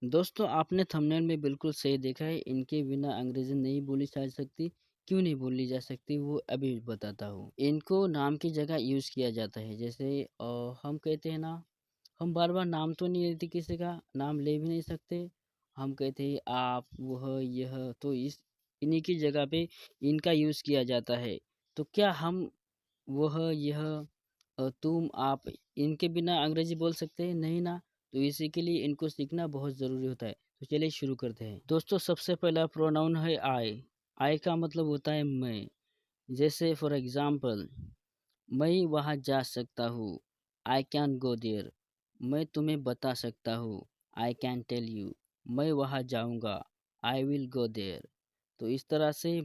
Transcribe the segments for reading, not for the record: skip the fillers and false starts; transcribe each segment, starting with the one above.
दोस्तों आपने थंबनेल में बिल्कुल सही देखा है, इनके बिना अंग्रेज़ी नहीं बोली जा सकती। क्यों नहीं बोली जा सकती वो अभी बताता हूँ। इनको नाम की जगह यूज़ किया जाता है जैसे हम कहते हैं ना, हम बार-बार नाम तो नहीं लेते किसी का, नाम ले भी नहीं सकते। हम कहते हैं आप, वह, यह तो इस इन्हीं की जगह पे इनका यूज़ किया जाता है। तो क्या हम वह, यह तुम, आप इनके बिना अंग्रेजी बोल सकते हैं? नहीं ना। तो इसी के लिए इनको सीखना बहुत ज़रूरी होता है। तो चलिए शुरू करते हैं। दोस्तों सबसे पहला प्रोनाउन है आई। आई का मतलब होता है मैं। जैसे फॉर एग्ज़ाम्पल, मैं वहाँ जा सकता हूँ। I can go there. मैं तुम्हें बता सकता हूँ। I can tell you. मैं वहाँ जाऊँगा। I will go there. तो इस तरह से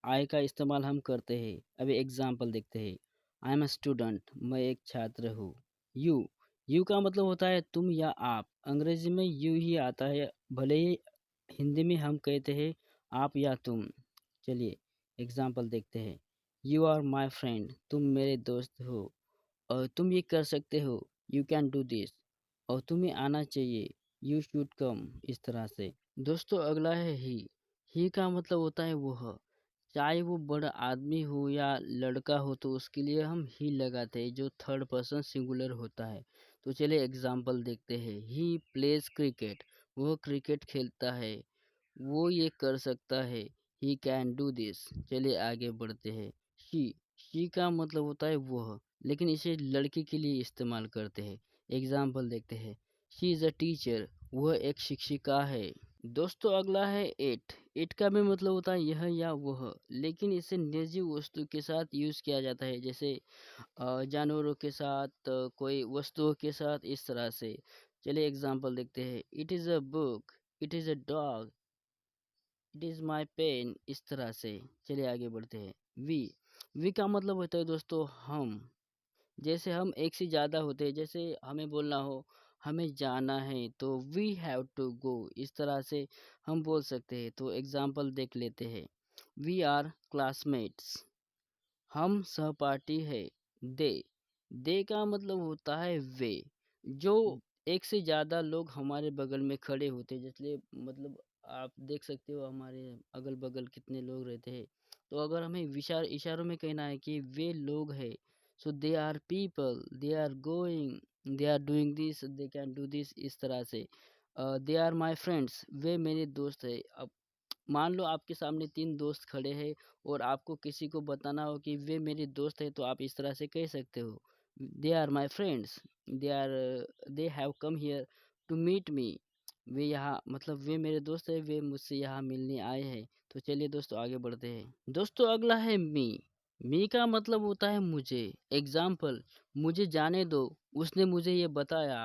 आई का इस्तेमाल हम करते हैं। अभी एग्ज़ाम्पल देखते हैं। आई एम अ स्टूडेंट, मैं एक छात्र हूँ। यू, यू का मतलब होता है तुम या आप। अंग्रेजी में यू ही आता है, भले ही हिंदी में हम कहते हैं आप या तुम। चलिए एग्ज़ाम्पल देखते हैं। यू आर माई फ्रेंड, तुम मेरे दोस्त हो और तुम ये कर सकते हो। You can do this. और तुम्हें आना चाहिए। You should come. इस तरह से। दोस्तों अगला है ही का मतलब होता है वह। चाहे वो बड़ा आदमी हो या लड़का हो तो उसके लिए हम ही लगाते हैं जो थर्ड पर्सन सिंगुलर होता है। तो चलिए एग्जाम्पल देखते हैं। ही प्लेज क्रिकेट, वह क्रिकेट खेलता है। वो ये कर सकता है। He can do this. चलिए आगे बढ़ते हैं। शी का मतलब होता है वह, लेकिन इसे लड़की के लिए इस्तेमाल करते हैं। एग्जाम्पल देखते हैं। शी इज़ अ टीचर, वह एक शिक्षिका है। दोस्तों अगला है इट। इट का भी मतलब होता है यह या वह, लेकिन इसे निर्जीव वस्तु के साथ यूज़ किया जाता है जैसे जानवरों के साथ, कोई वस्तुओं के साथ, इस तरह से। चलिए एग्जाम्पल देखते हैं। It is a book, it is a dog, it is my pen, इस तरह से। चलिए आगे बढ़ते हैं। वी, वी का मतलब होता है दोस्तों हम। जैसे हम एक से ज़्यादा होते हैं, जैसे हमें बोलना हो हमें जाना है तो वी हैव टू गो, इस तरह से हम बोल सकते हैं। तो एग्जाम्पल देख लेते हैं। वी आर क्लासमेट्स, हम सहपाठी है। दे, दे का मतलब होता है वे। जो एक से ज़्यादा लोग हमारे बगल में खड़े होते हैं, जैसे मतलब आप देख सकते हो हमारे अगल बगल कितने लोग रहते हैं। तो अगर हमें विशाल इशारों में कहना है कि वे लोग हैं, so they are people, they are going, they are doing this, they can do this, इस तरह से। दे आर माई फ्रेंड्स, वे मेरे दोस्त है। अब मान लो आपके सामने 3 दोस्त खड़े हैं और आपको किसी को बताना हो कि वे मेरे दोस्त हैं, तो आप इस तरह से कह सकते हो। They are my friends, they are they have come here to meet me. वे यहाँ मतलब वे मेरे दोस्त हैं, वे मुझसे यहाँ मिलने आए हैं। तो चलिए दोस्तों आगे बढ़ते हैं। दोस्तों अगला है मी। मी का मतलब होता है मुझे। एग्जाम्पल, मुझे जाने दो, उसने मुझे ये बताया।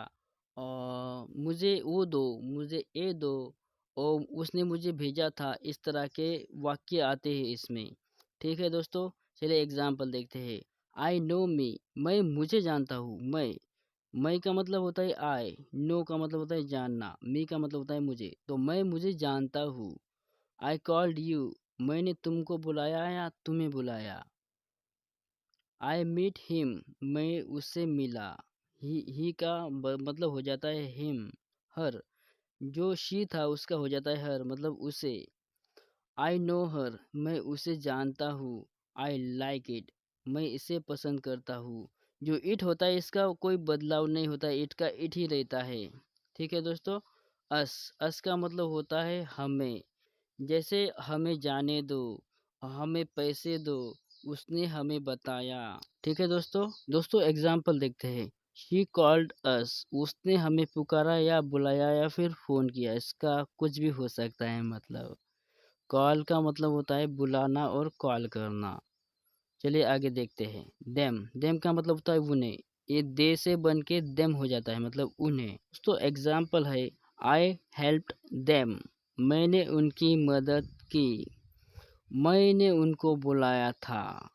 मुझे वो दो, मुझे ये दो, और उसने मुझे भेजा था, इस तरह के वाक्य आते हैं इसमें। ठीक है दोस्तों, चलिए एग्जाम्पल देखते हैं। आई नो मी, मैं मुझे जानता हूँ। मैं का मतलब होता है आई, नो का मतलब होता है जानना, मी का मतलब होता है मुझे। तो मैं मुझे जानता हूँ। आई कॉल्ड यू, मैंने तुमको बुलाया या तुम्हें बुलाया। आई मीट हिम, मैं उससे मिला। ही का मतलब हो जाता है हिम, हर। जो शी था उसका हो जाता है हर, मतलब उसे। आई नो हर, मैं उसे जानता हूँ। आई लाइक इट, मैं इसे पसंद करता हूँ। जो इट होता है इसका कोई बदलाव नहीं होता, इट का इट ही रहता है। ठीक है दोस्तों। अस का मतलब होता है हमें। जैसे हमें जाने दो, हमें पैसे दो, उसने हमें बताया। ठीक है दोस्तों। दोस्तों एग्जाम्पल देखते हैं। शी कॉल्ड अस, उसने हमें पुकारा या बुलाया या फिर फोन किया, इसका कुछ भी हो सकता है मतलब। कॉल का मतलब होता है बुलाना और कॉल करना। चलिए आगे देखते हैं। देम, देम का मतलब होता है उन्हें। ये दे से बन के देम हो जाता है, मतलब उन्हें। तो एग्जाम्पल है। आई हेल्प्ड देम, मैंने उनकी मदद की। मैंने उनको बुलाया था।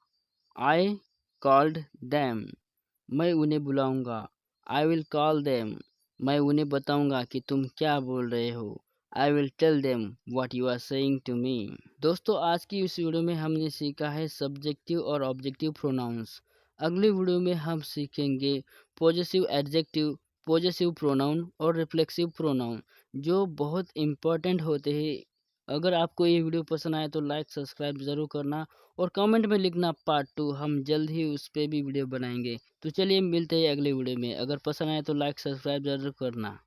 आई कॉल्ड देम, मैं उन्हें बुलाऊंगा। आई विल कॉल देम, मैं उन्हें बताऊंगा कि तुम क्या बोल रहे हो। I will tell them what you are saying to me. दोस्तों आज की इस वीडियो में हमने सीखा है सब्जेक्टिव और ऑब्जेक्टिव प्रोनाउंस। अगली वीडियो में हम सीखेंगे पॉजेसिव एडजेक्टिव, पॉजेसिव प्रोनाउन और रिफ्लेक्सिव प्रोनाउन। जो बहुत इम्पोर्टेंट होते हैं। अगर आपको ये वीडियो पसंद आए तो लाइक सब्सक्राइब ज़रूर करना और कमेंट में लिखना पार्ट 2, हम जल्द ही उस पे भी वीडियो बनाएँगे। तो चलिए मिलते हैं अगले वीडियो में। अगर पसंद आए तो लाइक सब्सक्राइब ज़रूर करना।